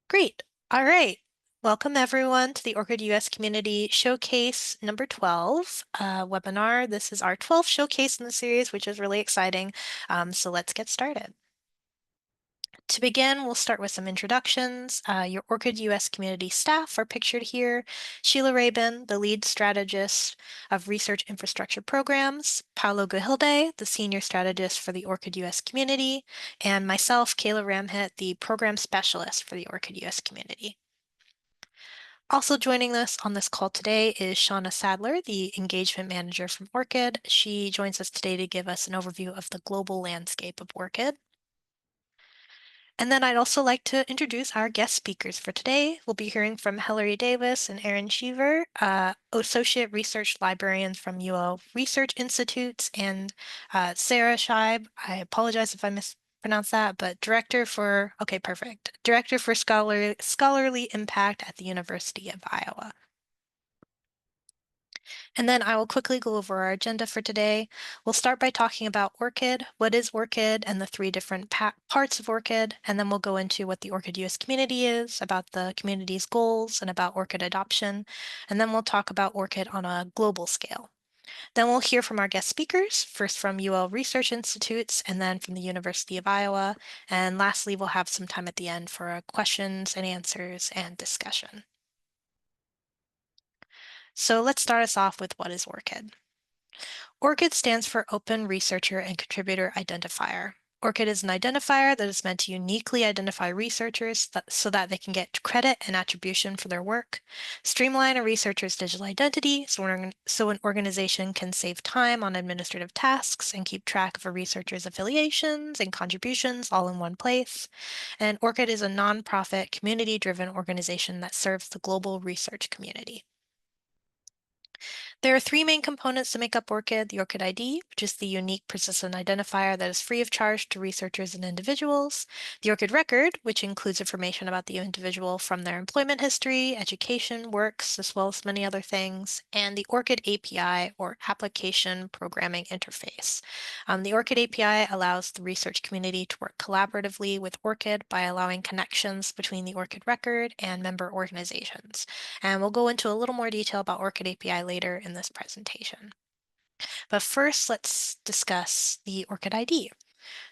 Great. All right. Welcome everyone to the ORCID US Community Showcase number 12 webinar. This is our 12th showcase in the series, which is really exciting. So let's get started. To begin, we'll start with some introductions. Your ORCID US Community staff are pictured here. Sheila Rabin, the lead strategist of Research Infrastructure Programs, Paolo Gahilde, the senior strategist for the ORCID US Community, and myself, Kayla Ramhit, the program specialist for the ORCID US Community. Also joining us on this call today is Shauna Sadler, the engagement manager from ORCID. She joins us today to give us an overview of the global landscape of ORCID. And then I'd also like to introduce our guest speakers for today. We'll be hearing from Hilary Davis and Aaron Cheever, Associate Research Librarians from UL Research Institutes, and Sarah Scheib, I apologize if I mispronounced that, but Director for Scholarly Impact at the University of Iowa. And then I will quickly go over our agenda for today. We'll start by talking about ORCID, what is ORCID, and the three different parts of ORCID, and then we'll go into what the ORCID US community is, about the community's goals, and about ORCID adoption, and then we'll talk about ORCID on a global scale. Then we'll hear from our guest speakers, first from UL Research Institutes, and then from the University of Iowa, and lastly, we'll have some time at the end for questions and answers and discussion. So let's start us off with what is ORCID. ORCID stands for Open Researcher and Contributor Identifier. ORCID is an identifier that is meant to uniquely identify researchers so that they can get credit and attribution for their work, streamline a researcher's digital identity so an organization can save time on administrative tasks and keep track of a researcher's affiliations and contributions all in one place. And ORCID is a nonprofit, community-driven organization that serves the global research community. There are three main components to make up ORCID: the ORCID ID, which is the unique persistent identifier that is free of charge to researchers and individuals, the ORCID record, which includes information about the individual from their employment history, education, works, as well as many other things, and the ORCID API, or Application Programming Interface. The ORCID API allows the research community to work collaboratively with ORCID by allowing connections between the ORCID record and member organizations. And we'll go into a little more detail about ORCID API later in this presentation. But first, let's discuss the ORCID ID.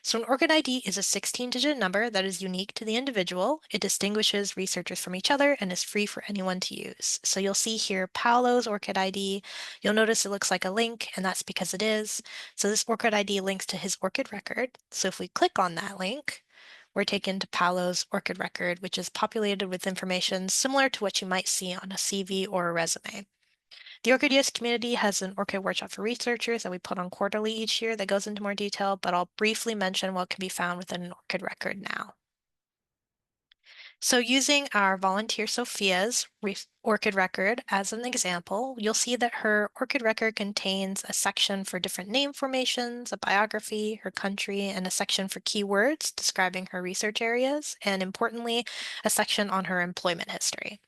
So an ORCID ID is a 16-digit number that is unique to the individual. It distinguishes researchers from each other and is free for anyone to use. So you'll see here Paolo's ORCID ID. You'll notice it looks like a link, and that's because it is. So this ORCID ID links to his ORCID record. So if we click on that link, we're taken to Paolo's ORCID record, which is populated with information similar to what you might see on a CV or a resume. The ORCID US community has an ORCID workshop for researchers that we put on quarterly each year that goes into more detail, but I'll briefly mention what can be found within an ORCID record now. So using our volunteer Sophia's ORCID record as an example, you'll see that her ORCID record contains a section for different name formations, a biography, her country, and a section for keywords describing her research areas, and importantly, a section on her employment history.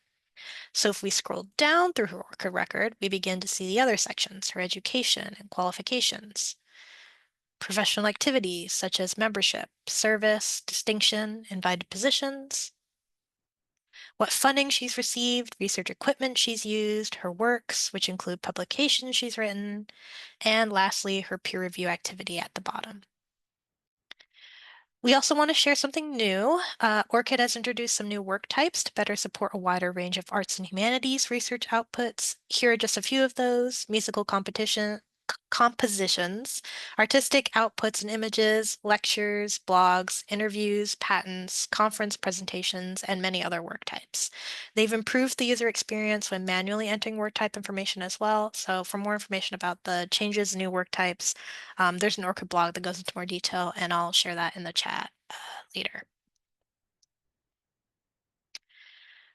So if we scroll down through her ORCID record, we begin to see the other sections, her education and qualifications, professional activities such as membership, service, distinction, invited positions, what funding she's received, research equipment she's used, her works, which include publications she's written, and lastly, her peer review activity at the bottom. We also want to share something new. ORCID has introduced some new work types to better support a wider range of arts and humanities research outputs. Here are just a few of those: musical compositions, artistic outputs and images, lectures, blogs, interviews, patents, conference presentations, and many other work types. They've improved the user experience when manually entering work type information as well. So for more information about the changes in new work types, there's an ORCID blog that goes into more detail, and I'll share that in the chat later.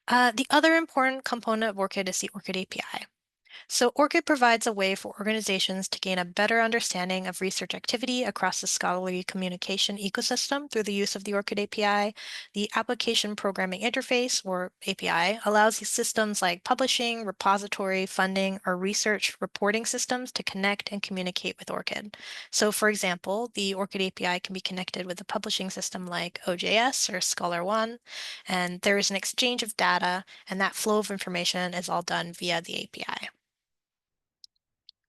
The other important component of ORCID is the ORCID API. So ORCID provides a way for organizations to gain a better understanding of research activity across the scholarly communication ecosystem through the use of the ORCID API. The Application Programming Interface, or API, allows these systems like publishing, repository, funding, or research reporting systems to connect and communicate with ORCID. So for example, the ORCID API can be connected with a publishing system like OJS or ScholarOne, and there is an exchange of data, and that flow of information is all done via the API.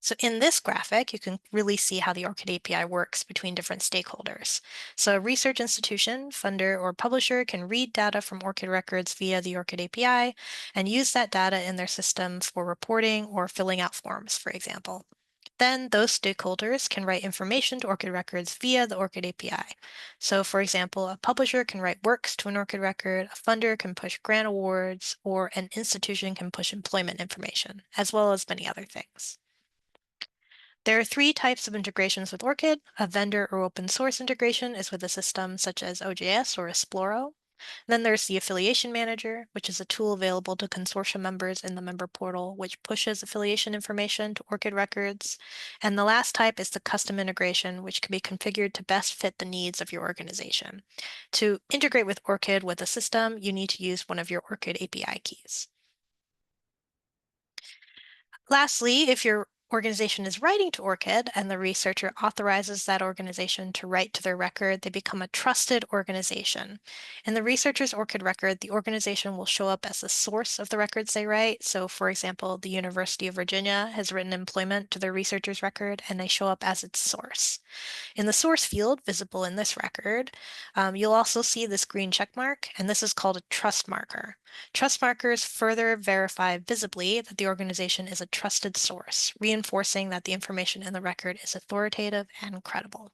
So in this graphic, you can really see how the ORCID API works between different stakeholders. So a research institution, funder, or publisher can read data from ORCID records via the ORCID API and use that data in their system for reporting or filling out forms, for example. Then those stakeholders can write information to ORCID records via the ORCID API. So for example, a publisher can write works to an ORCID record, a funder can push grant awards, or an institution can push employment information, as well as many other things. There are three types of integrations with ORCID. A vendor or open source integration is with a system such as OJS or Esploro. Then there's the affiliation manager, which is a tool available to consortium members in the member portal, which pushes affiliation information to ORCID records. And the last type is the custom integration, which can be configured to best fit the needs of your organization. To integrate with ORCID with a system, you need to use one of your ORCID API keys. Lastly, if your organization is writing to ORCID and the researcher authorizes that organization to write to their record, they become a trusted organization. In the researcher's ORCID record, the organization will show up as the source of the records they write. So, for example, the University of Virginia has written employment to their researcher's record, and they show up as its source. In the source field, visible in this record, you'll also see this green check mark, and this is called a trust marker. Trust markers further verify visibly that the organization is a trusted source, reinforcing that the information in the record is authoritative and credible.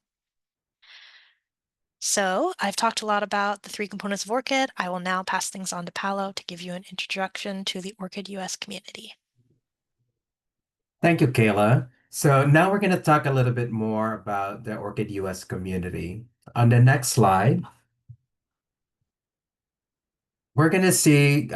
So I've talked a lot about the three components of ORCID. I will now pass things on to Paolo to give you an introduction to the ORCID US community. Thank you, Kayla. So now we're going to talk a little bit more about the ORCID US community. On the next slide, we're going to see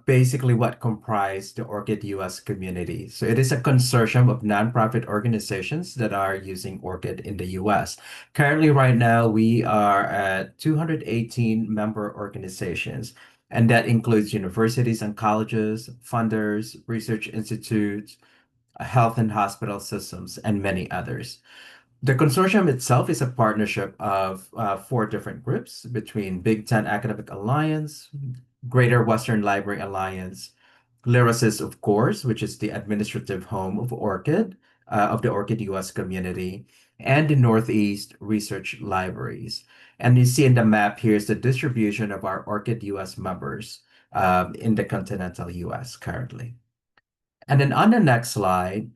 basically what comprised the ORCID US community. So it is a consortium of nonprofit organizations that are using ORCID in the US. Currently, right now, we are at 218 member organizations, and that includes universities and colleges, funders, research institutes, health and hospital systems, and many others. The consortium itself is a partnership of four different groups between Big Ten Academic Alliance, Greater Western Library Alliance, Lyrasis, of course, which is the administrative home of ORCID, of the ORCID US community, and the Northeast Research Libraries. And you see in the map here is the distribution of our ORCID US members in the continental US currently. And then on the next slide,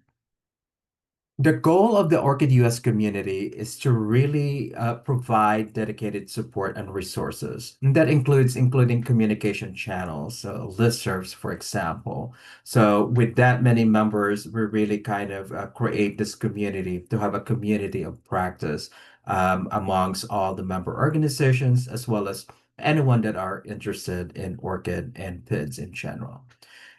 the goal of the ORCID US community is to really provide dedicated support and resources. And that includes including communication channels, so listservs, for example. So with that many members, we really kind of create this community to have a community of practice amongst all the member organizations, as well as anyone that are interested in ORCID and PIDs in general.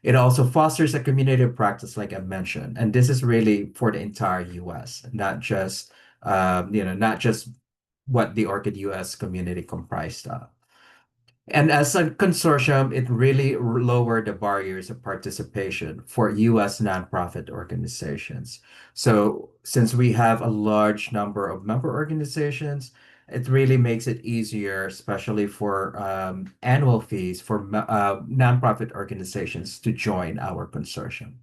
It also fosters a community of practice, like I mentioned, and this is really for the entire U.S., not just not just what the ORCID U.S. community comprised of. And as a consortium, it really lowered the barriers of participation for U.S. nonprofit organizations. So since we have a large number of member organizations, it really makes it easier, especially for annual fees for nonprofit organizations to join our consortium.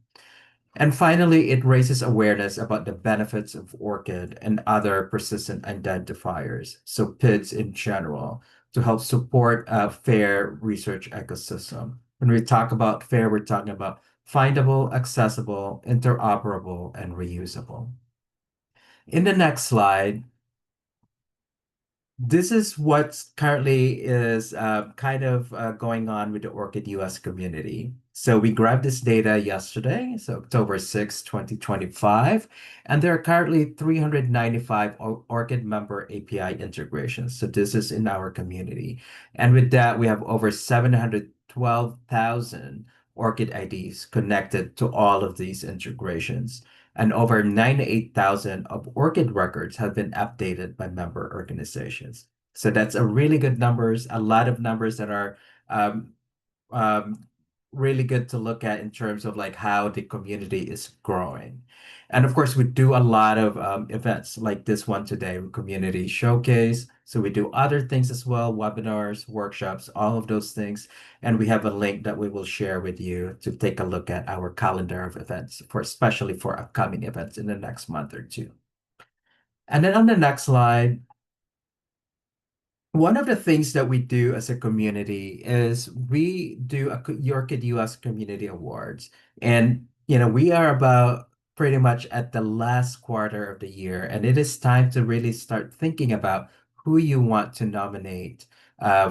And finally, it raises awareness about the benefits of ORCID and other persistent identifiers, so PIDs in general, to help support a fair research ecosystem. When we talk about fair, we're talking about findable, accessible, interoperable, and reusable. In the next slide, this is what currently is kind of going on with the ORCID US community. So we grabbed this data yesterday, so October 6, 2025, and there are currently 395 ORCID member API integrations. So this is in our community. And with that, we have over 712,000 ORCID IDs connected to all of these integrations. And over 98,000 of ORCID records have been updated by member organizations. So that's a really good numbers, a lot of numbers that are um, um, really good to look at in terms of like how the community is growing. And of course, we do a lot of events like this one today, community showcase. So we do other things as well, webinars, workshops, all of those things. And we have a link that we will share with you to take a look at our calendar of events for especially for upcoming events in the next month or two. And then on the next slide, one of the things that we do as a community is we do a Yorkid US Community Awards. And, we are about pretty much at the last quarter of the year, and it is time to really start thinking about who you want to nominate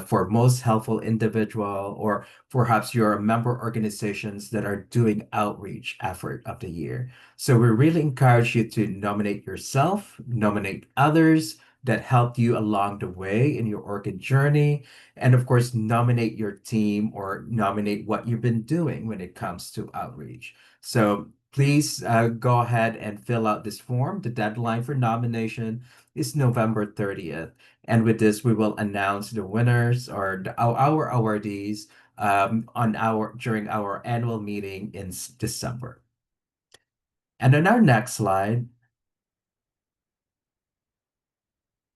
for most helpful individual, or perhaps your member organizations that are doing outreach effort of the year. So we really encourage you to nominate yourself, nominate others that helped you along the way in your orchid journey. And of course, nominate your team or nominate what you've been doing when it comes to outreach. So please go ahead and fill out this form. The deadline for nomination is November 30th. And with this, we will announce the winners or our awardees during our annual meeting in December. And on our next slide,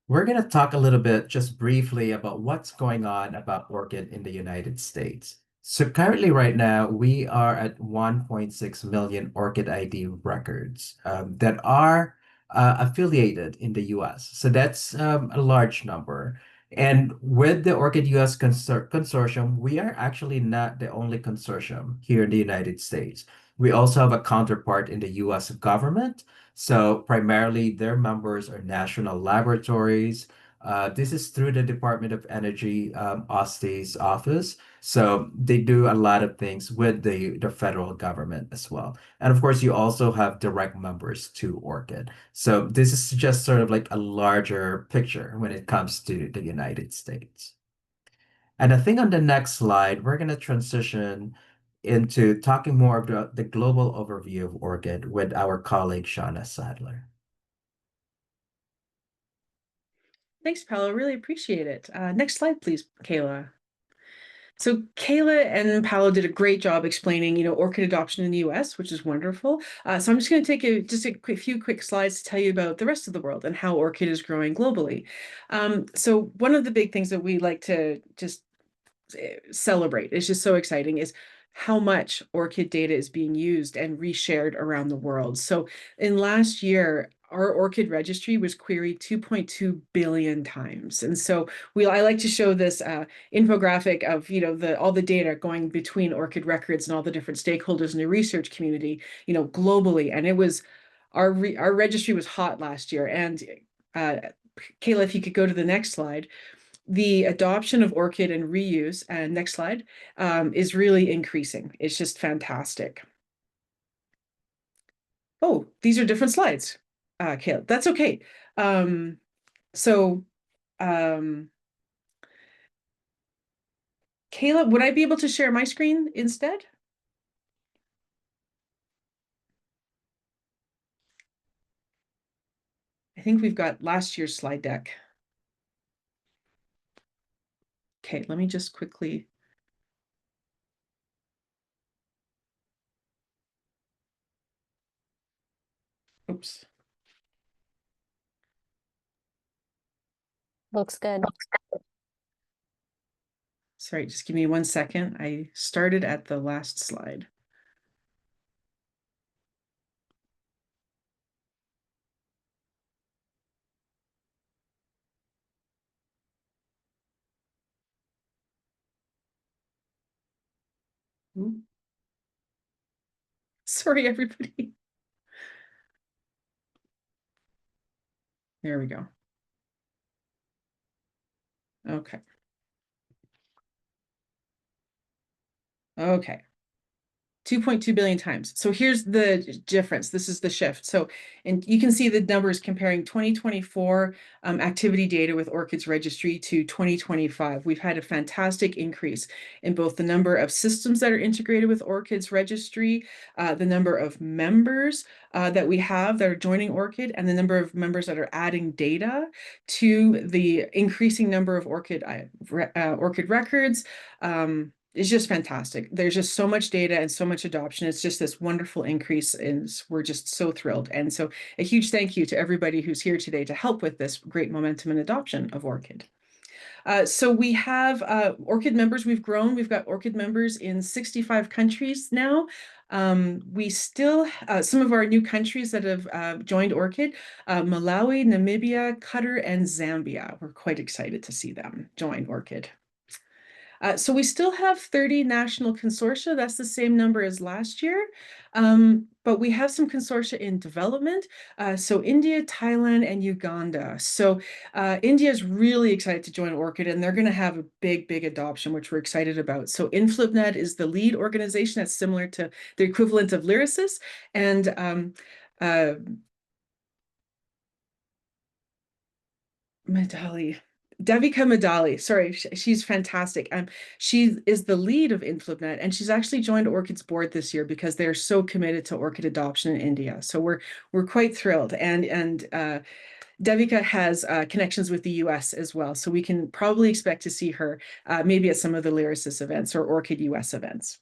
we're going to talk a little bit just briefly about what's going on about ORCID in the United States. So currently right now, we are at 1.6 million ORCID ID records that are affiliated in the US. So that's a large number. And with the ORCID US Consortium, we are actually not the only consortium here in the United States. We also have a counterpart in the US government. So primarily their members are national laboratories. This is through the Department of Energy, OSTE's office. So they do a lot of things with the federal government as well. And of course, you also have direct members to ORCID. So this is just sort of like a larger picture when it comes to the United States. And I think on the next slide, we're going to transition into talking more about the global overview of ORCID with our colleague, Shauna Sadler. Thanks, Paolo. Really appreciate it. Next slide, please, Kayla. So Kayla and Paolo did a great job explaining, orchid adoption in the U.S., which is wonderful. So I'm just going to take a few quick slides to tell you about the rest of the world and how orchid is growing globally. So one of the big things that we like to just celebrate, it's just so exciting, is how much orchid data is being used and reshared around the world. So in last year, our orchid registry was queried 2.2 billion times. And so I like to show this infographic of, all the data going between orchid records and all the different stakeholders in the research community, globally. And it was, our registry was hot last year. And Kayla, if you could go to the next slide, the adoption of ORCID and reuse, and next slide, is really increasing. It's just fantastic. Oh, these are different slides, Kayla. That's okay. So, Kayla, would I be able to share my screen instead? I think we've got last year's slide deck. Okay, let me just quickly. Oops. Looks good. Sorry, just give me 1 second. I started at the last slide. Ooh. Sorry, everybody. There we go. Okay. Okay. 2.2 billion times. So here's the difference. This is the shift. So, and you can see the numbers comparing 2024 activity data with ORCID's registry to 2025. We've had a fantastic increase in both the number of systems that are integrated with ORCID's registry, the number of members that we have that are joining ORCID, and the number of members that are adding data to the increasing number of ORCID records. It's just fantastic. There's just so much data and so much adoption. It's just this wonderful increase, and we're just so thrilled. And so a huge thank you to everybody who's here today to help with this great momentum and adoption of ORCID. So we have ORCID members. We've grown. We've got ORCID members in 65 countries now. We still, some of our new countries that have joined ORCID, Malawi, Namibia, Qatar, and Zambia. We're quite excited to see them join ORCID. So we still have 30 national consortia. That's the same number as last year. But we have some consortia in development. So India, Thailand, and Uganda. So India is really excited to join ORCID, and they're going to have a big adoption, which we're excited about. So InflipNet is the lead organization that's similar to the equivalent of Lyrasis. And Devika Madali, sorry, she's fantastic. She is the lead of InflipNet, and she's actually joined ORCID's board this year because they're so committed to ORCID adoption in India. So we're quite thrilled. And Devika has connections with the US as well, so we can probably expect to see her maybe at some of the Lyrasis events or ORCID US events.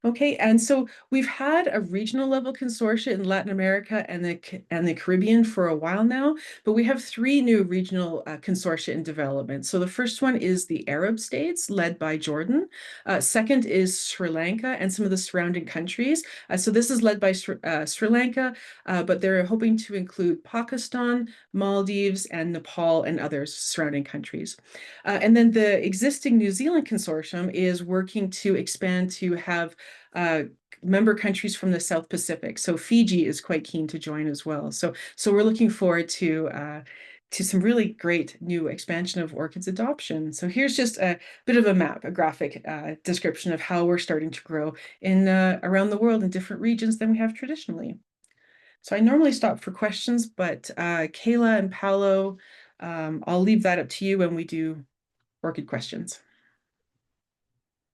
Okay, and so we've had a regional level consortia in Latin America and the Caribbean for a while now, but we have 3 new regional consortia in development. So the first one is the Arab states, led by Jordan. Second is Sri Lanka and some of the surrounding countries. So this is led by Sri Lanka, but they're hoping to include Pakistan, Maldives, and Nepal and other surrounding countries. And then the existing New Zealand consortium is working to expand to have member countries from the South Pacific. So Fiji is quite keen to join as well. So we're looking forward to some really great new expansion of ORCID's adoption. So here's just a bit of a map, a graphic description of how we're starting to grow in around the world in different regions than we have traditionally. So I normally stop for questions, but Kayla and Paolo, I'll leave that up to you when we do ORCID questions.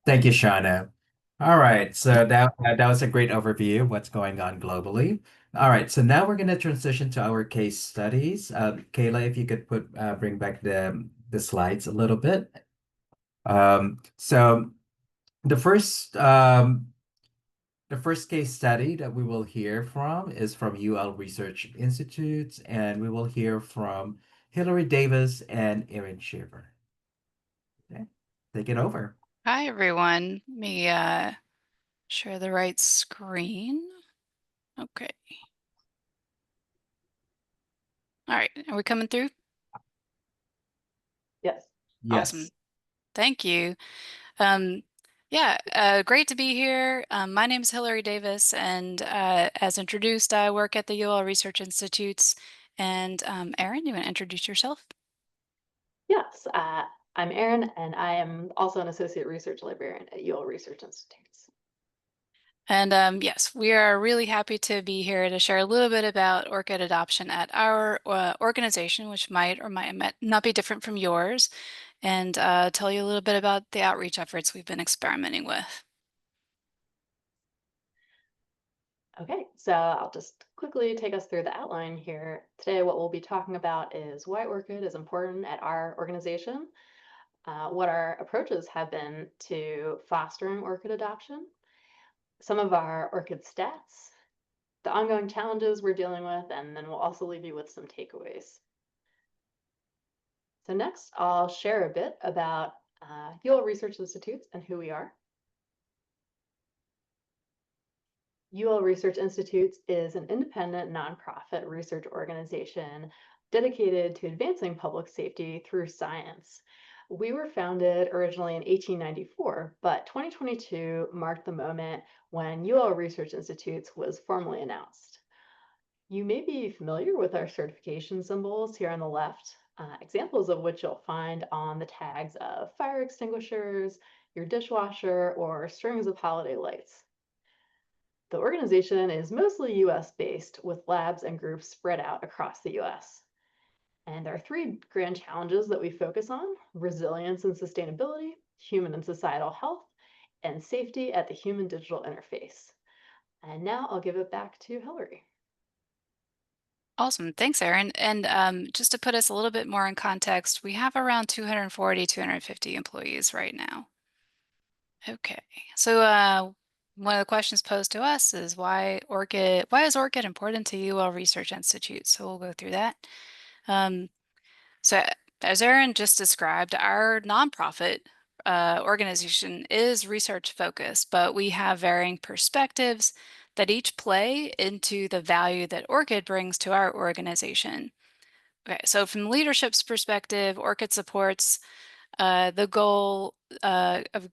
Thank you, Shauna. All right, so that was a great overview of what's going on globally. All right, so now we're going to transition to our case studies. Kayla, if you could bring back the slides a little bit. So the first case study that we will hear from is from UL Research Institutes, and we will hear from Hillary Davis and Erin Shaver. Okay, take it over. Hi, everyone. Let me share the right screen. Okay. All right. Are we coming through? Yes. Awesome. Thank you. Yeah, great to be here. My name is Hillary Davis, and as introduced, I work at the UL Research Institutes. And Erin, you want to introduce yourself? Yes, I'm Erin, and I am also an associate research librarian at UL Research Institutes. And yes, we are really happy to be here to share a little bit about ORCID adoption at our organization, which might or might not be different from yours, and tell you a little bit about the outreach efforts we've been experimenting with. Okay, so I'll just quickly take us through the outline here. Today, what we'll be talking about is why ORCID is important at our organization, what our approaches have been to fostering ORCID adoption, some of our ORCID stats, the ongoing challenges we're dealing with, and then we'll also leave you with some takeaways. So next, I'll share a bit about UL Research Institutes and who we are. UL Research Institutes is an independent nonprofit research organization dedicated to advancing public safety through science. We were founded originally in 1894, but 2022 marked the moment when UL Research Institutes was formally announced. You may be familiar with our certification symbols here on the left, examples of which you'll find on the tags of fire extinguishers, your dishwasher, or strings of holiday lights. The organization is mostly US-based, with labs and groups spread out across the US. And there are three grand challenges that we focus on: resilience and sustainability, human and societal health, and safety at the human-digital interface. And now I'll give it back to Hillary. Awesome. Thanks, Erin. And just to put us a little bit more in context, we have around 240, 250 employees right now. Okay. So one of the questions posed to us is why is ORCID important to UL Research Institute? So we'll go through that. So as Erin just described, our nonprofit organization is research focused, but we have varying perspectives that each play into the value that ORCID brings to our organization. Okay, so from leadership's perspective, ORCID supports the goal of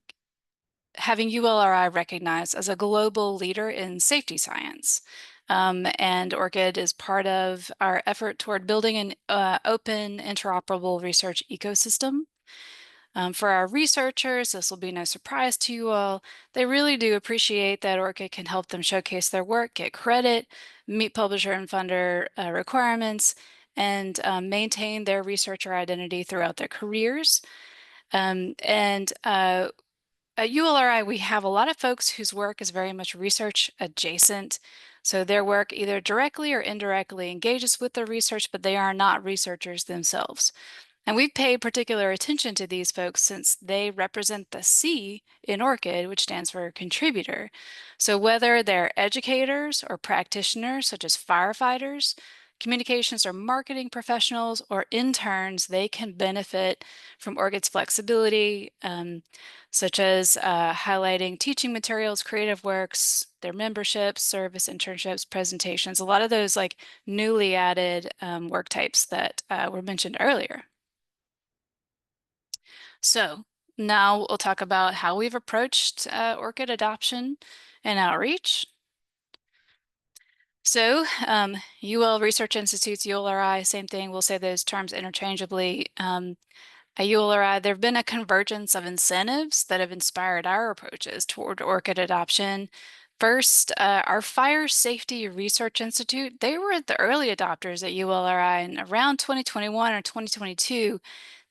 having ULRI recognized as a global leader in safety science. And ORCID is part of our effort toward building an open, interoperable research ecosystem. For our researchers, this will be no surprise to you all. They really do appreciate that ORCID can help them showcase their work, get credit, meet publisher and funder requirements, and maintain their researcher identity throughout their careers. At ULRI, we have a lot of folks whose work is very much research adjacent. So their work either directly or indirectly engages with the research, but they are not researchers themselves. And we've paid particular attention to these folks since they represent the C in ORCID, which stands for contributor. So whether they're educators or practitioners, such as firefighters, communications or marketing professionals, or interns, they can benefit from ORCID's flexibility, such as highlighting teaching materials, creative works, their memberships, service internships, presentations, a lot of those like newly added work types that were mentioned earlier. So now we'll talk about how we've approached ORCID adoption and outreach. So UL Research Institute's ULRI, same thing, we'll say those terms interchangeably. At ULRI, there have been a convergence of incentives that have inspired our approaches toward ORCID adoption. First, our Fire Safety Research Institute, they were the early adopters at ULRI, and around 2021 or 2022,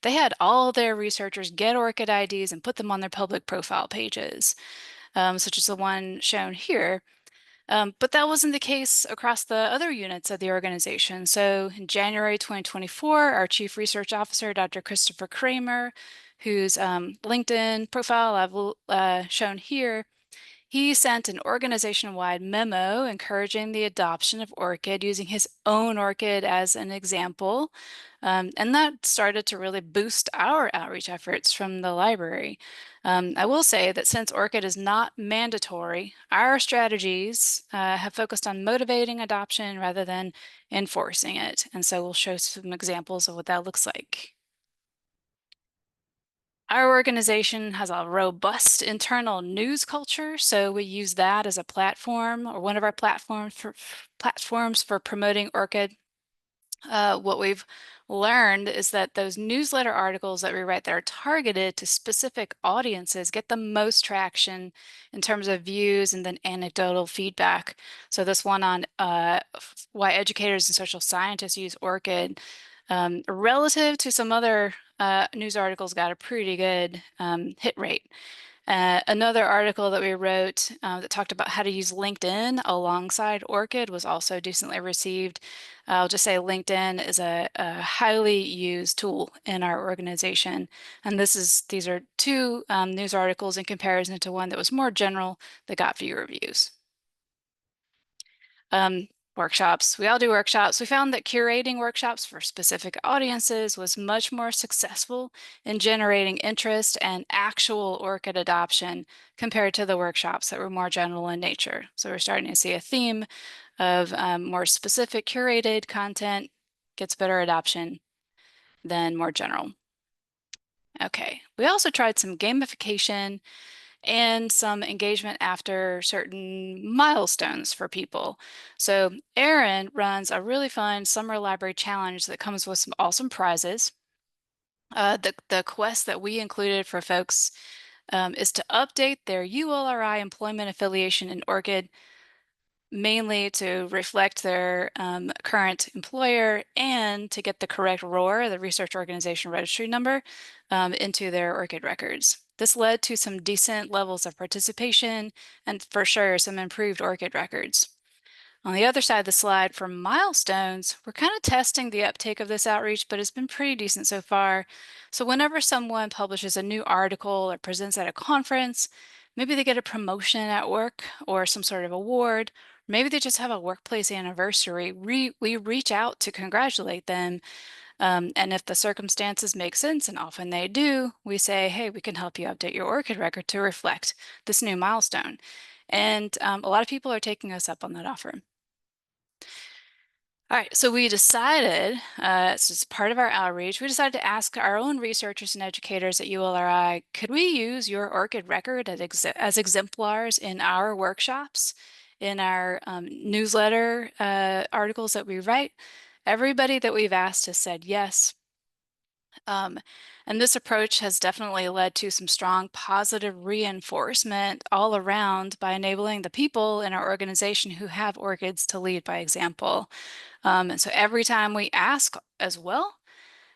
they had all their researchers get ORCID IDs and put them on their public profile pages, such as the one shown here. But that wasn't the case across the other units of the organization. So in January 2024, our Chief Research Officer, Dr. Christopher Kramer, whose LinkedIn profile I've shown here, he sent an organization-wide memo encouraging the adoption of ORCID using his own ORCID as an example. And that started to really boost our outreach efforts from the library. I will say that since ORCID is not mandatory, our strategies have focused on motivating adoption rather than enforcing it. And so we'll show some examples of what that looks like. Our organization has a robust internal news culture, so we use that as a platform or one of our platforms for promoting ORCID. What we've learned is that those newsletter articles that we write that are targeted to specific audiences get the most traction in terms of views and then anecdotal feedback. So this one on why educators and social scientists use ORCID relative to some other news articles got a pretty good hit rate. Another article that we wrote that talked about how to use LinkedIn alongside ORCID was also decently received. I'll just say LinkedIn is a highly used tool in our organization. And these are two news articles in comparison to one that was more general that got few reviews. Workshops. We all do workshops. We found that curating workshops for specific audiences was much more successful in generating interest and actual ORCID adoption compared to the workshops that were more general in nature. So we're starting to see a theme of more specific curated content gets better adoption than more general. Okay, we also tried some gamification and some engagement after certain milestones for people. So Erin runs a really fun summer library challenge that comes with some awesome prizes. The quest that we included for folks is to update their ULRI employment affiliation in ORCID, mainly to reflect their current employer and to get the correct ROR, the Research Organization Registry number, into their ORCID records. This led to some decent levels of participation and for sure some improved ORCID records. On the other side of the slide for milestones, we're kind of testing the uptake of this outreach, but it's been pretty decent so far. So whenever someone publishes a new article or presents at a conference, maybe they get a promotion at work or some sort of award, maybe they just have a workplace anniversary, we reach out to congratulate them. And if the circumstances make sense, and often they do, we say, hey, we can help you update your ORCID record to reflect this new milestone. And a lot of people are taking us up on that offer. All right, so we decided, it's just part of our outreach, we decided to ask our own researchers and educators at ULRI, could we use your ORCID record as exemplars in our workshops, in our newsletter articles that we write? Everybody that we've asked has said yes. And this approach has definitely led to some strong positive reinforcement all around by enabling the people in our organization who have ORCIDs to lead by example. And so every time we ask as well,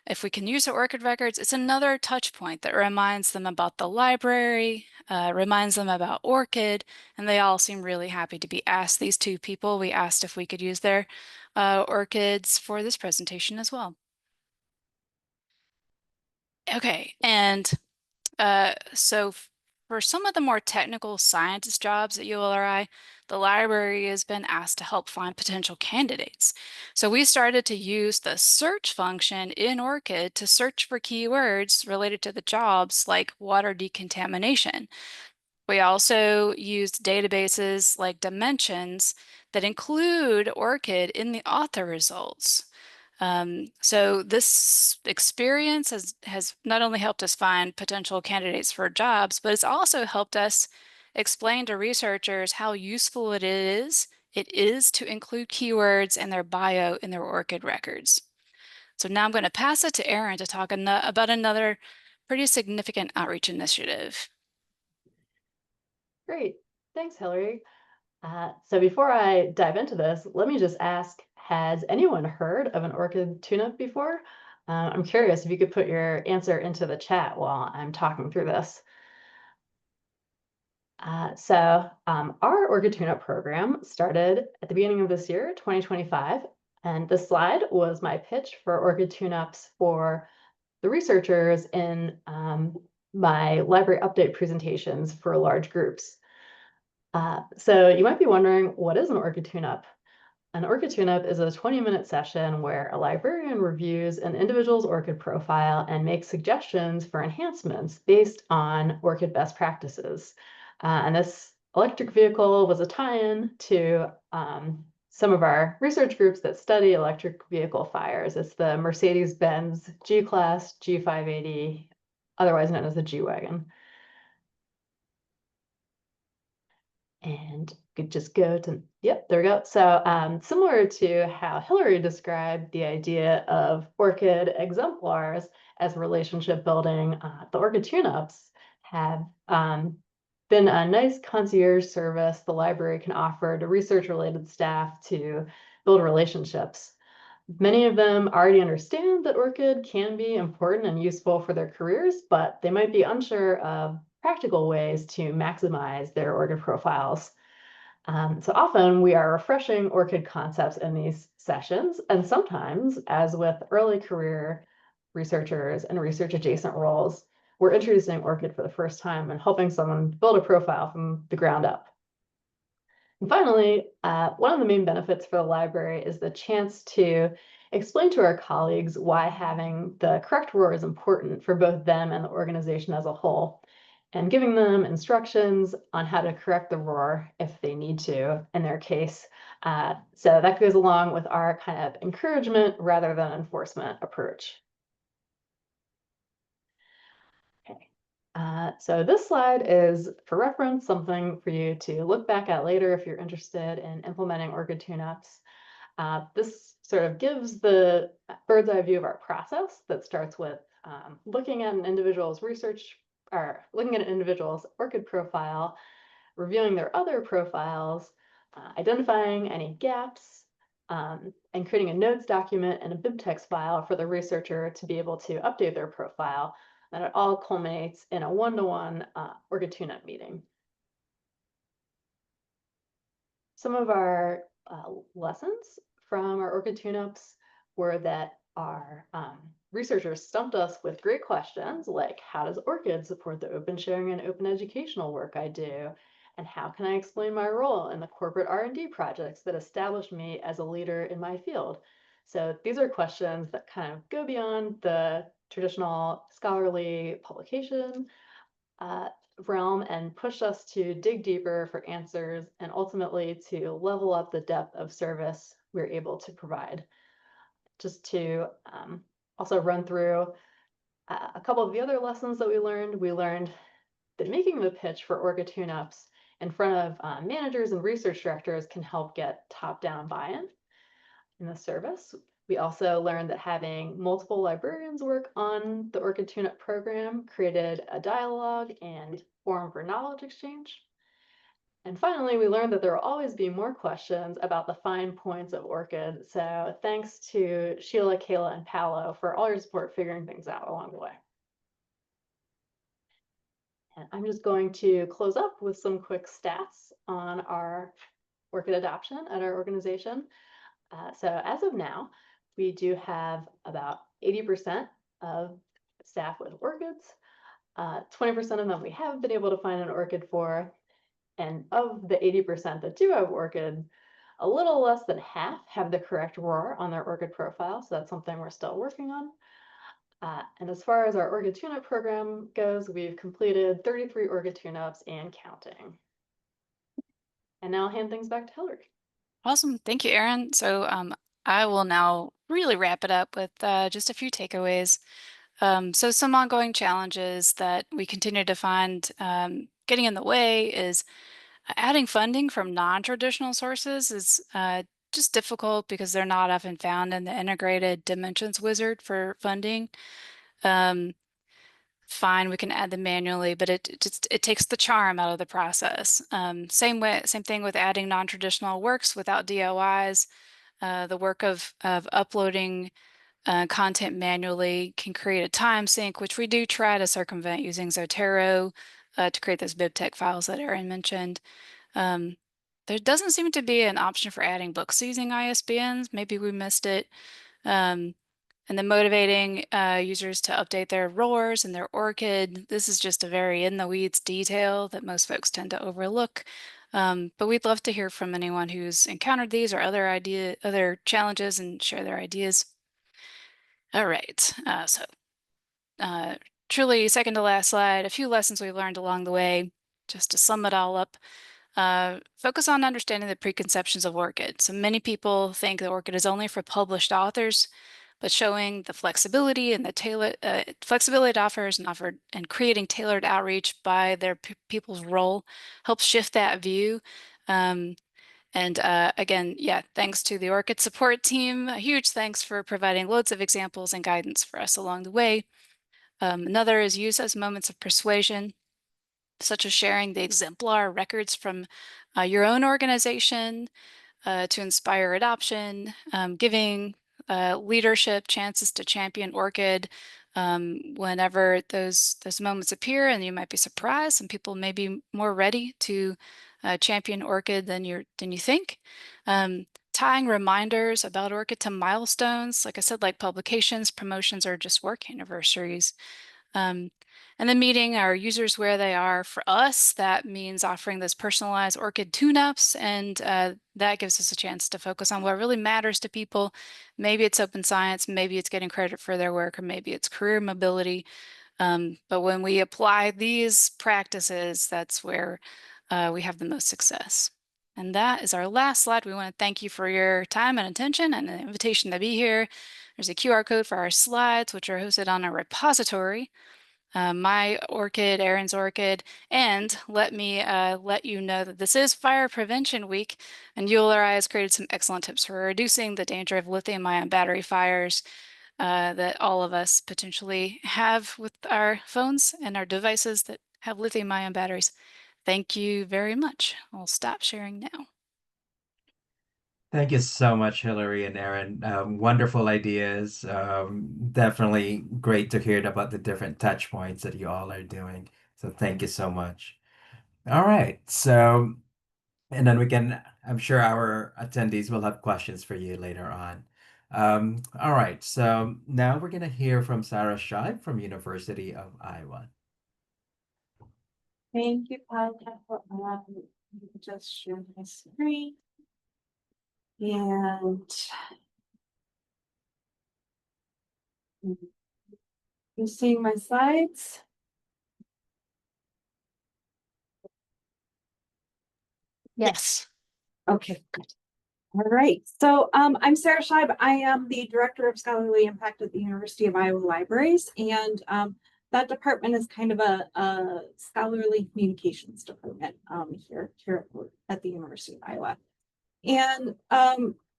if we can use the ORCID records, it's another touch point that reminds them about the library, reminds them about ORCID, and they all seem really happy to be asked. These two people, we asked if we could use their ORCIDs for this presentation as well. Okay, and so for some of the more technical scientist jobs at ULRI, the library has been asked to help find potential candidates. So we started to use the search function in ORCID to search for keywords related to the jobs like water decontamination. We also used databases like Dimensions that include ORCID in the author results. So this experience has not only helped us find potential candidates for jobs, but it's also helped us explain to researchers how useful it is to include keywords in their bio in their ORCID records. So now I'm going to pass it to Erin to talk about another pretty significant outreach initiative. Great. Thanks, Hillary. So before I dive into this, let me just ask, has anyone heard of an ORCID tune-up before? I'm curious if you could put your answer into the chat while I'm talking through this. Our ORCID tune-up program started at the beginning of this year, 2025, and this slide was my pitch for ORCID tune-ups for the researchers in my library update presentations for large groups. So you might be wondering, what is an ORCID tune-up? An ORCID tune-up is a 20-minute session where a librarian reviews an individual's ORCID profile and makes suggestions for enhancements based on ORCID best practices. And this electric vehicle was a tie-in to some of our research groups that study electric vehicle fires. It's the Mercedes-Benz G-Class G580, otherwise known as the G-Wagon. And could just go to, yep, there we go. So similar to how Hillary described the idea of ORCID exemplars as relationship building, the ORCID tune-ups have been a nice concierge service the library can offer to research-related staff to build relationships. Many of them already understand that ORCID can be important and useful for their careers, but they might be unsure of practical ways to maximize their ORCID profiles. So often we are refreshing ORCID concepts in these sessions, and sometimes, as with early career researchers and research adjacent roles, we're introducing ORCID for the first time and helping someone build a profile from the ground up. And finally, one of the main benefits for the library is the chance to explain to our colleagues why having the correct ROR is important for both them and the organization as a whole, and giving them instructions on how to correct the ROR if they need to in their case. So that goes along with our kind of encouragement rather than enforcement approach. Okay. So this slide is, for reference, something for you to look back at later if you're interested in implementing ORCID tune-ups. This sort of gives the bird's eye view of our process that starts with looking at an individual's research, or looking at an individual's ORCID profile, reviewing their other profiles, identifying any gaps, and creating a notes document and a bibtex file for the researcher to be able to update their profile. And it all culminates in a one-to-one ORCID tune-up meeting. Some of our lessons from our ORCID tune-ups were that our researchers stumped us with great questions like, how does ORCID support the open sharing and open educational work I do? And how can I explain my role in the corporate R&D projects that established me as a leader in my field? So these are questions that kind of go beyond the traditional scholarly publication realm and push us to dig deeper for answers and ultimately to level up the depth of service we're able to provide. Just to also run through a couple of the other lessons that we learned that making the pitch for ORCID tune-ups in front of managers and research directors can help get top-down buy-in in the service. We also learned that having multiple librarians work on the ORCID tune-up program created a dialogue and forum for knowledge exchange. And finally, we learned that there will always be more questions about the fine points of ORCID. So thanks to Sheila, Kayla, and Paolo for all your support figuring things out along the way. And I'm just going to close up with some quick stats on our ORCID adoption at our organization. So as of now, we do have about 80% of staff with ORCIDs. 20% of them we have been able to find an ORCID for. And of the 80% that do have ORCID, a little less than half have the correct ROR on their ORCID profile. So that's something we're still working on. And as far as our ORCID tune-up program goes, we've completed 33 ORCID tune-ups and counting. And now I'll hand things back to Hillary. Awesome. Thank you, Erin. So I will now really wrap it up with just a few takeaways. So some ongoing challenges that we continue to find getting in the way is adding funding from non-traditional sources is just difficult because they're not often found in the integrated dimensions wizard for funding. Fine, we can add them manually, but it takes the charm out of the process. Same thing with adding non-traditional works without DOIs. The work of uploading content manually can create a time sink, which we do try to circumvent using Zotero to create those bibtec files that Erin mentioned. There doesn't seem to be an option for adding books using ISBNs. Maybe we missed it. And then motivating users to update their RORs and their ORCID. This is just a very in-the-weeds detail that most folks tend to overlook. But we'd love to hear from anyone who's encountered these or other challenges and share their ideas. All right, truly second to last slide, a few lessons we've learned along the way, just to sum it all up. Focus on understanding the preconceptions of ORCID. So many people think that ORCID is only for published authors, but showing the flexibility and the flexibility it offers and creating tailored outreach by their people's role helps shift that view. Again, yeah, thanks to the ORCID support team. A huge thanks for providing loads of examples and guidance for us along the way. Another is use as moments of persuasion, such as sharing the exemplar records from your own organization to inspire adoption, giving leadership chances to champion ORCID whenever those moments appear, and you might be surprised. Some people may be more ready to champion ORCID than you think. Tying reminders about ORCID to milestones, like I said, like publications, promotions, or just work anniversaries. And then meeting our users where they are. For us, that means offering those personalized ORCID tune-ups, and that gives us a chance to focus on what really matters to people. Maybe it's open science, maybe it's getting credit for their work, or maybe it's career mobility. But when we apply these practices, that's where we have the most success. And that is our last slide. We want to thank you for your time and attention and the invitation to be here. There's a QR code for our slides, which are hosted on a repository. my orchid, Erin's orchid, and let me let you know that this is Fire Prevention Week, and ULRI has created some excellent tips for reducing the danger of lithium-ion battery fires that all of us potentially have with our phones and our devices that have lithium-ion batteries. Thank you very much. I'll stop sharing now. Thank you so much, Hillary and Erin. Wonderful ideas. Definitely great to hear about the different touch points that you all are doing. So thank you so much. All right. So, and then I'm sure our attendees will have questions for you later on. All right. So now we're going to hear from Sarah Scheib from University of Iowa. Thank you, Paula. Just share my screen. And you seeing my slides? Yes. Okay, good. All right. So I'm Sarah Scheib. I am the Director of Scholarly Impact at the University of Iowa Libraries. And that department is kind of a scholarly communications department here at the University of Iowa. And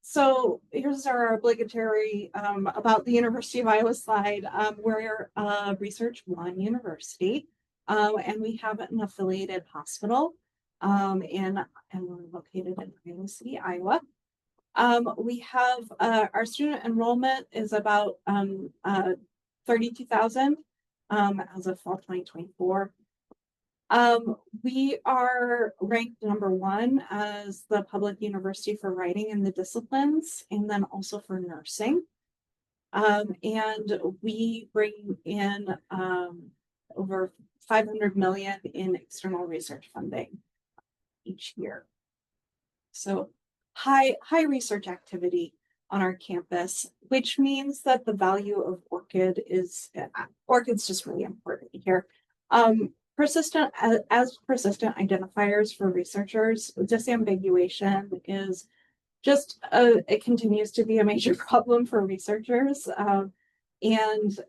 so here's our obligatory about the University of Iowa slide. We're a Research One university, and we have an affiliated hospital, and we're located in Iowa City, Iowa. We have our student enrollment is about 32,000 as of fall 2024. We are ranked #1 as the public university for writing in the disciplines, and then also for nursing. And we bring in over 500 million in external research funding each year. So high research activity on our campus, which means that the value of ORCID's just really important here. Persistent identifiers for researchers, disambiguation is just it continues to be a major problem for researchers, and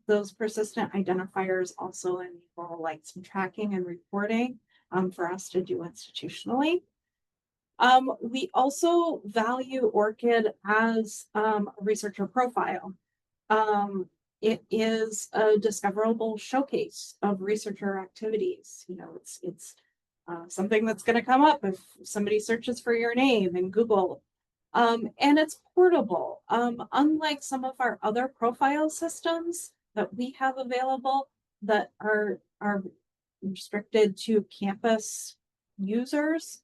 those persistent identifiers also enable like some tracking and reporting for us to do institutionally. We also value ORCID as a researcher profile. It is a discoverable showcase of researcher activities. You know, it's something that's going to come up if somebody searches for your name in Google. And it's portable. Unlike some of our other profile systems that we have available that are restricted to campus users,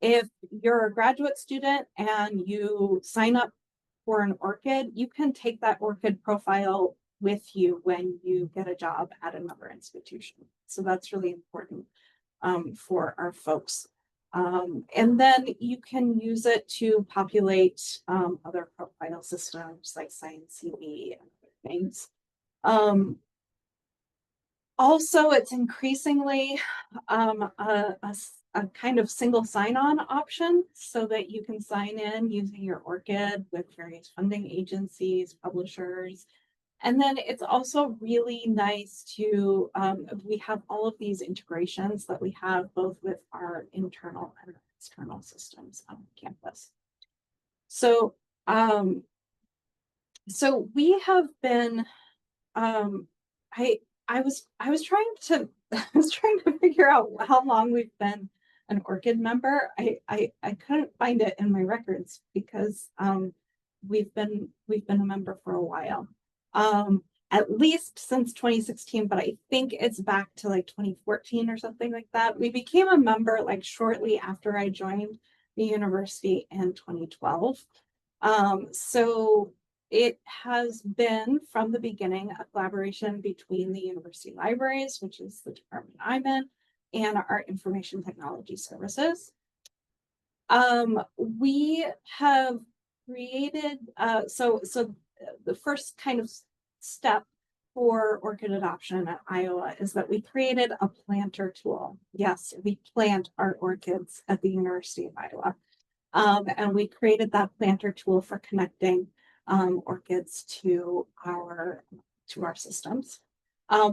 if you're a graduate student and you sign up for an ORCID, you can take that ORCID profile with you when you get a job at another institution. So that's really important for our folks. And then you can use it to populate other profile systems like ScienceCV and other things. Also, it's increasingly a kind of single sign-on option so that you can sign in using your ORCID with various funding agencies, publishers. And then it's also really nice to, we have all of these integrations that we have both with our internal and external systems on campus. So, so we have been, I was trying to figure out how long we've been an ORCID member. I couldn't find it in my records because we've been a member for a while. At least since 2016, but I think it's back to like 2014 or something like that. We became a member like shortly after I joined the university in 2012. So it has been from the beginning a collaboration between the university libraries, which is the department I'm in, and our information technology services. We have created, so the first kind of step for ORCID adoption at Iowa is that we created a planter tool. Yes, we plant our orchids at the University of Iowa. And we created that planter tool for connecting orchids to our systems.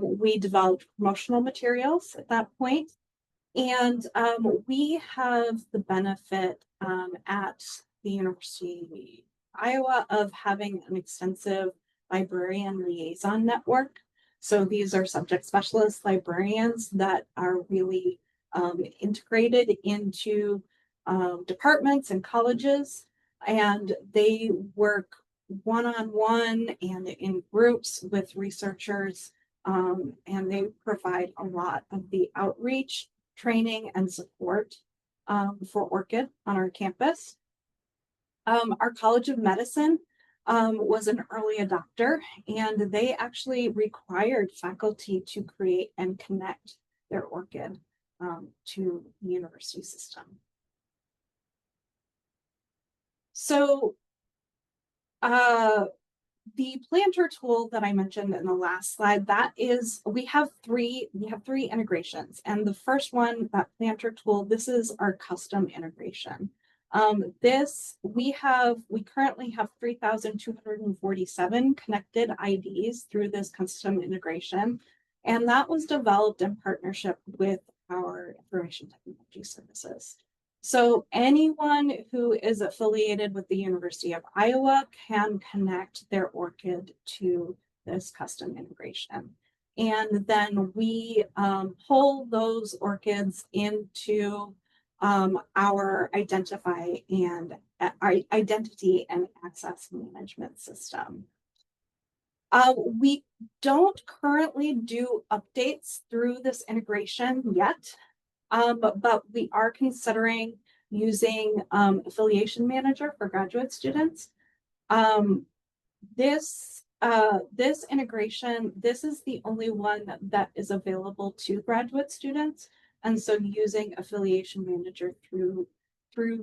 We developed promotional materials at that point. And we have the benefit at the University of Iowa of having an extensive librarian liaison network. So these are subject specialist librarians that are really integrated into departments and colleges, and they work one-on-one and in groups with researchers, and they provide a lot of the outreach, training, and support for ORCID on our campus. Our College of Medicine was an early adopter, and they actually required faculty to create and connect their ORCID to the university system. So the planter tool that I mentioned in the last slide, that is, we have three integrations. And the first one, that planter tool, this is our custom integration. We currently have 3,247 connected IDs through this custom integration. And that was developed in partnership with our information technology services. So anyone who is affiliated with the University of Iowa can connect their ORCID to this custom integration. And then we pull those ORCIDs into our identity and access management system. We don't currently do updates through this integration yet. But we are considering using affiliation manager for graduate students. This integration, this is the only one that is available to graduate students, and so using affiliation manager through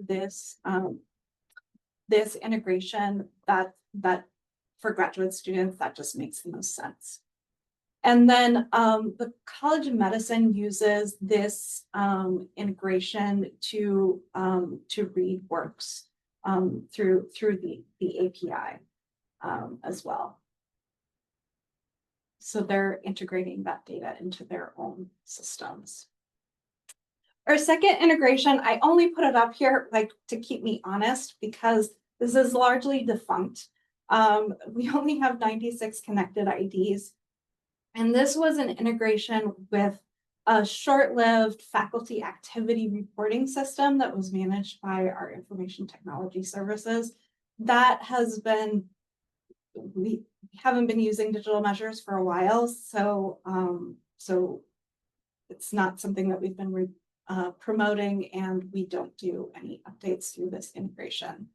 this this integration that for graduate students, that just makes the most sense. And then the College of Medicine uses this integration to read works through the API as well. So they're integrating that data into their own systems. Our second integration, I only put it up here like to keep me honest because this is largely defunct. We only have 96 connected IDs. And this was an integration with a short-lived faculty activity reporting system that was managed by our information technology services. That has been, we haven't been using digital measures for a while, so it's not something that we've been promoting, and we don't do any updates through this integration.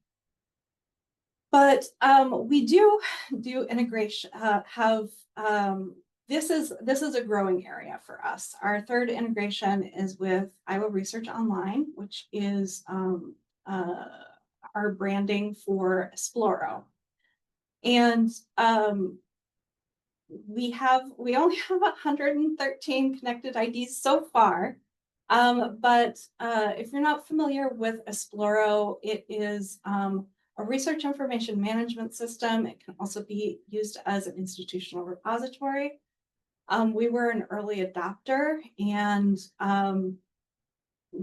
But we do integration, this is a growing area for us. Our third integration is with Iowa Research Online, which is our branding for Esploro. And we only have 113 connected IDs so far. But if you're not familiar with Esploro, it is a research information management system. It can also be used as an institutional repository. We were an early adopter, and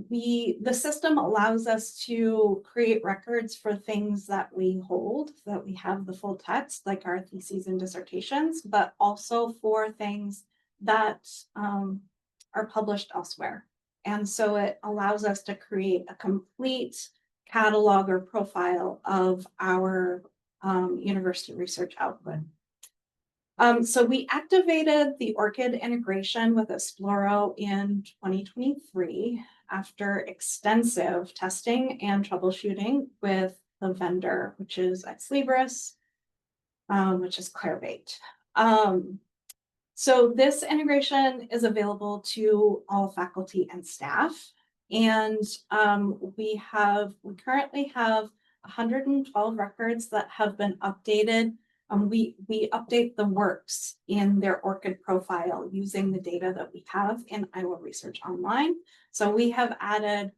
the system allows us to create records for things that we hold, that we have the full text, like our theses and dissertations, but also for things that are published elsewhere. And so it allows us to create a complete catalog or profile of our university research output. So we activated the ORCID integration with Esploro in 2023 after extensive testing and troubleshooting with the vendor, which is Ex Libris, which is Clarivate. So this integration is available to all faculty and staff. And we currently have 112 records that have been updated. We update the works in their ORCID profile using the data that we have in Iowa Research Online. So we have added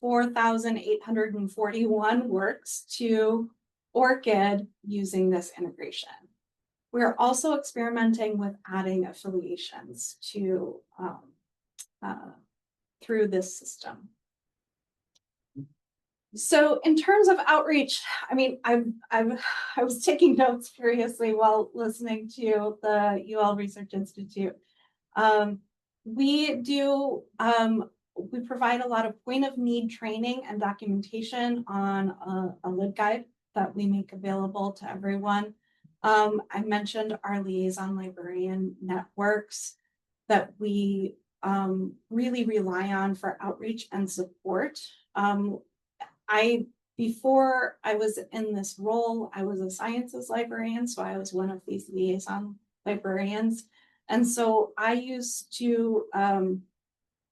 4,841 works to ORCID using this integration. We're also experimenting with adding affiliations to through this system. So in terms of outreach, I mean, I was taking notes furiously while listening to the UL Research Institute. We provide a lot of point of need training and documentation on a LibGuide that we make available to everyone. I mentioned our liaison librarian networks that we really rely on for outreach and support. Before I was in this role, I was a sciences librarian, so I was one of these liaison librarians. And so I used to,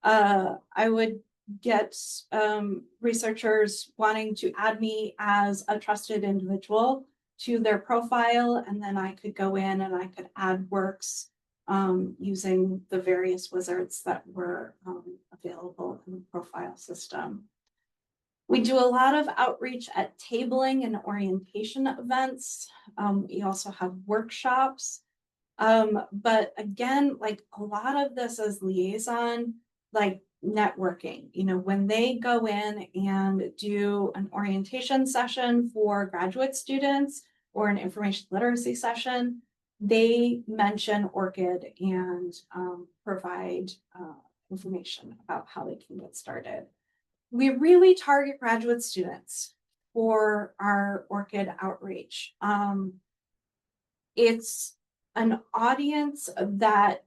I would get researchers wanting to add me as a trusted individual to their profile, and then I could go in and I could add works using the various wizards that were available in the profile system. We do a lot of outreach at tabling and orientation events. We also have workshops. But again, like a lot of this is liaison, like networking. You know, when they go in and do an orientation session for graduate students or an information literacy session, they mention ORCID and provide information about how they can get started. We really target graduate students for our ORCID outreach. It's an audience that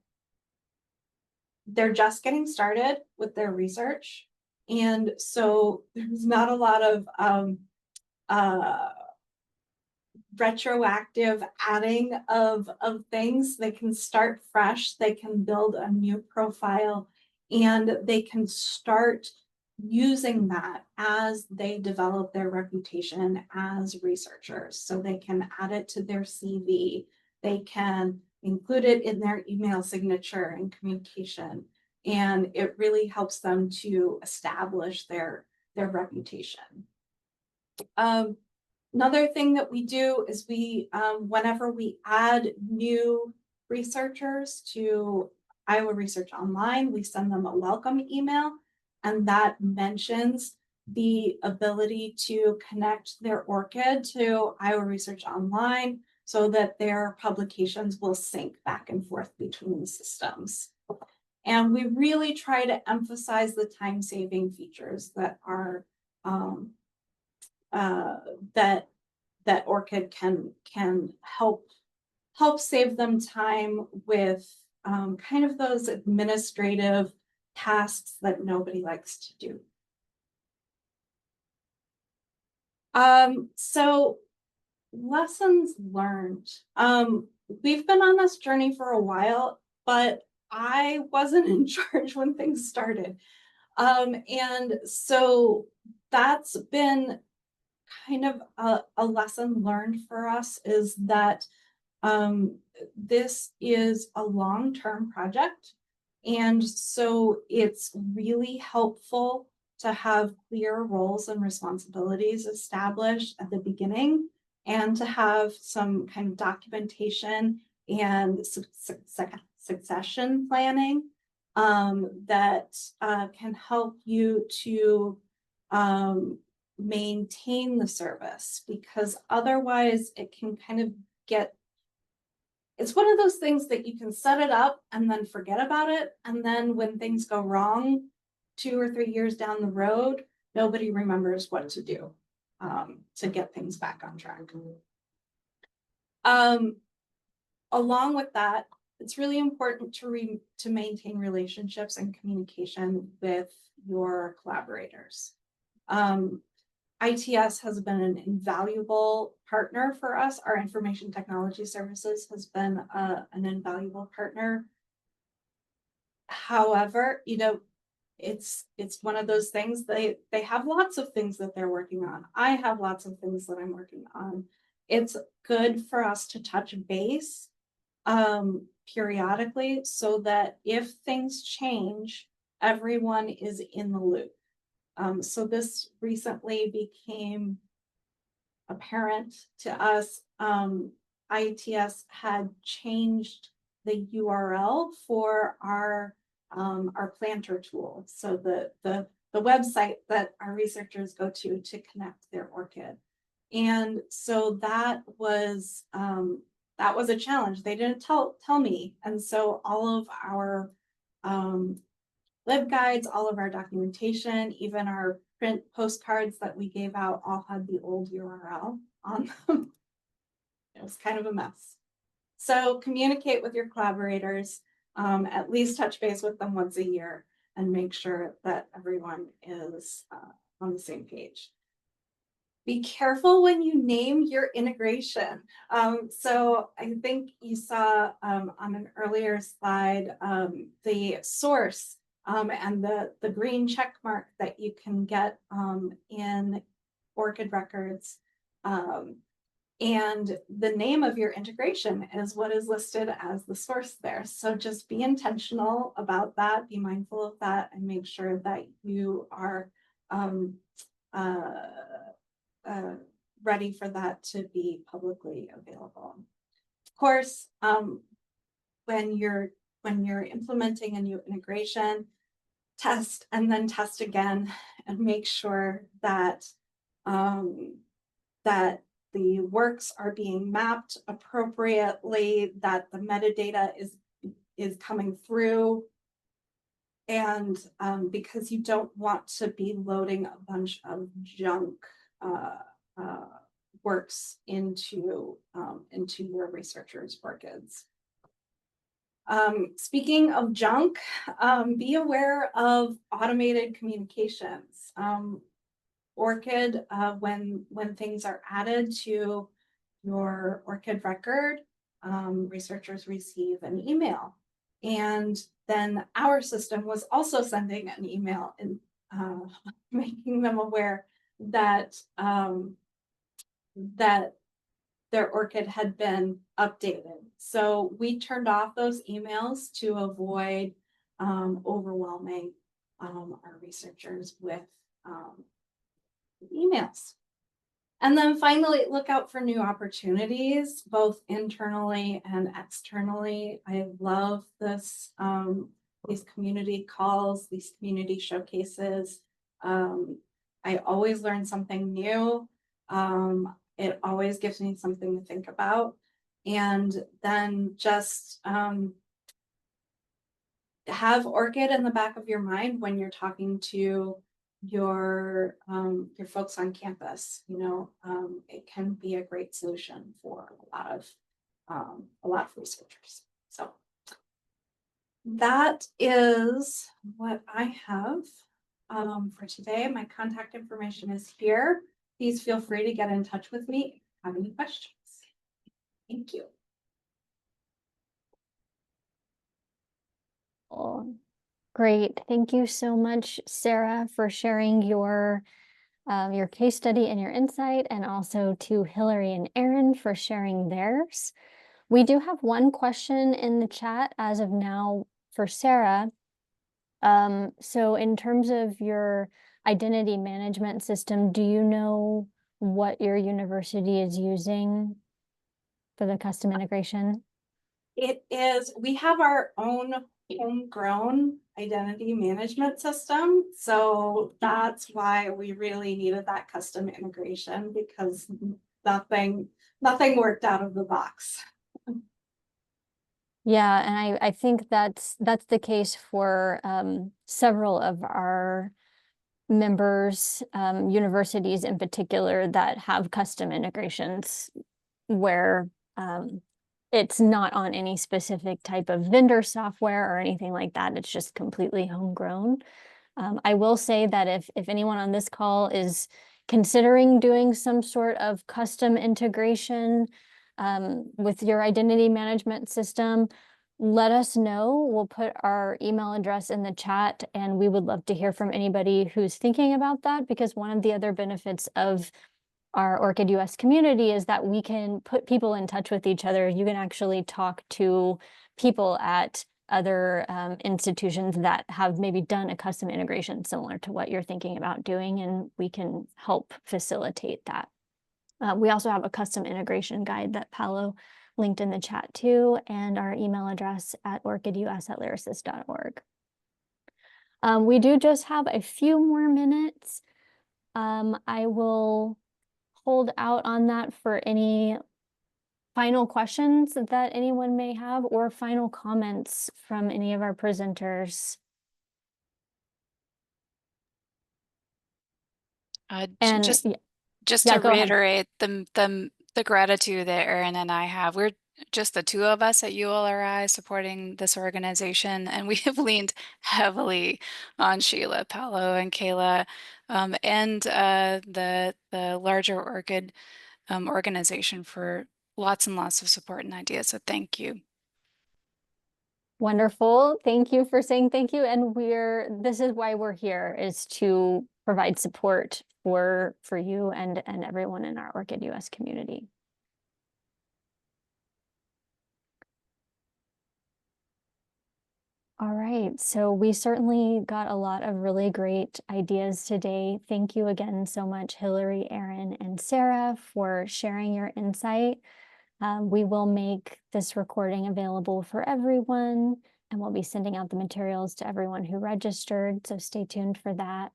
they're just getting started with their research. And so there's not a lot of retroactive adding of things. They can start fresh, they can build a new profile, and they can start using that as they develop their reputation as researchers. So they can add it to their CV, they can include it in their email signature and communication, and it really helps them to establish their reputation. Another thing that we do is we, whenever we add new researchers to Iowa Research Online, we send them a welcome email, and that mentions the ability to connect their ORCID to Iowa Research Online so that their publications will sync back and forth between the systems. And we really try to emphasize the time-saving features that are that ORCID can help save them time with kind of those administrative tasks that nobody likes to do. So lessons learned. We've been on this journey for a while, but I wasn't in charge when things started. And so that's been kind of a lesson learned for us, is that this is a long-term project. And so it's really helpful to have clear roles and responsibilities established at the beginning, and to have some kind of documentation and succession planning that can help you to maintain the service, because otherwise it can kind of get, it's one of those things that you can set it up and then forget about it, and then when things go wrong 2 or 3 years down the road, nobody remembers what to do to get things back on track. Along with that, it's really important to maintain relationships and communication with your collaborators. ITS has been an invaluable partner for us. Our information technology services has been an invaluable partner. However, you know, it's one of those things, they have lots of things that they're working on. I have lots of things that I'm working on. It's good for us to touch base periodically, so that if things change, everyone is in the loop. So this recently became apparent to us IETS had changed the URL for our planter tool. So the website that our researchers go to connect their ORCID. And so that was a challenge. They didn't tell me. And so all of our LibGuides, all of our documentation, even our print postcards that we gave out all had the old URL on them. It was kind of a mess. So communicate with your collaborators, at least touch base with them once a year and make sure that everyone is on the same page. Be careful when you name your integration. So I think you saw on an earlier slide the source and the green check mark that you can get in ORCID records. And the name of your integration is what is listed as the source there. So just be intentional about that, be mindful of that, and make sure that you are ready for that to be publicly available. Of course, when you're implementing a new integration, test and then test again and make sure that that the works are being mapped appropriately, that the metadata is coming through. And because you don't want to be loading a bunch of junk works into your researchers' ORCIDs. Speaking of junk, be aware of automated communications. ORCID, when things are added to your ORCID record, researchers receive an email. And then our system was also sending an email and making them aware that that their ORCID had been updated. So we turned off those emails to avoid overwhelming our researchers with emails. And then finally, look out for new opportunities, both internally and externally. I love this, these community calls, these community showcases. I always learn something new. It always gives me something to think about. And then just have ORCID in the back of your mind when you're talking to your folks on campus. You know, it can be a great solution for a lot of researchers. So that is what I have for today. My contact information is here. Please feel free to get in touch with me if you have any questions. Thank you. Oh, great. Thank you so much, Sarah, for sharing your case study and your insight, and also to Hillary and Aaron for sharing theirs. We do have one question in the chat as of now for Sarah. So in terms of your identity management system, do you know what your university is using for the custom integration? It is, we have our own homegrown identity management system. So that's why we really needed that custom integration, because nothing worked out of the box. Yeah, and I think that's the case for several of our members, universities in particular, that have custom integrations where it's not on any specific type of vendor software or anything like that. It's just completely homegrown. I will say that if anyone on this call is considering doing some sort of custom integration with your identity management system, let us know. We'll put our email address in the chat, and we would love to hear from anybody who's thinking about that, because one of the other benefits of our ORCID US community is that we can put people in touch with each other. You can actually talk to people at other institutions that have maybe done a custom integration similar to what you're thinking about doing, and we can help facilitate that. We also have a custom integration guide that Paolo linked in the chat too, and our email address at orcidus@lyrasis.org. We do just have a few more minutes. I will hold out on that for any final questions that anyone may have or final comments from any of our presenters. And Just yeah, to go ahead. reiterate the gratitude that Erin and I have. We're just the two of us at ULRI supporting this organization, and we have leaned heavily on Sheila, Paolo, and Kayla, and the larger ORCID organization for lots and lots of support and ideas. So thank you. Wonderful. Thank you for saying thank you. And this is why we're here, is to provide support for you and everyone in our ORCID US community. All right, so we certainly got a lot of really great ideas today. Thank you again so much, Hillary, Erin, and Sarah, for sharing your insight. We will make this recording available for everyone, and we'll be sending out the materials to everyone who registered, so stay tuned for that.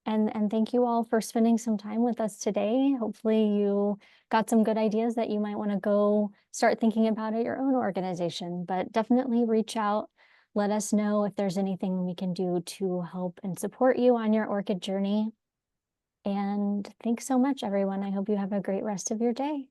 And thank you all for spending some time with us today. Hopefully you got some good ideas that you might want to go start thinking about at your own organization, but definitely reach out. Let us know if there's anything we can do to help and support you on your ORCID journey. And thanks so much, everyone. I hope you have a great rest of your day.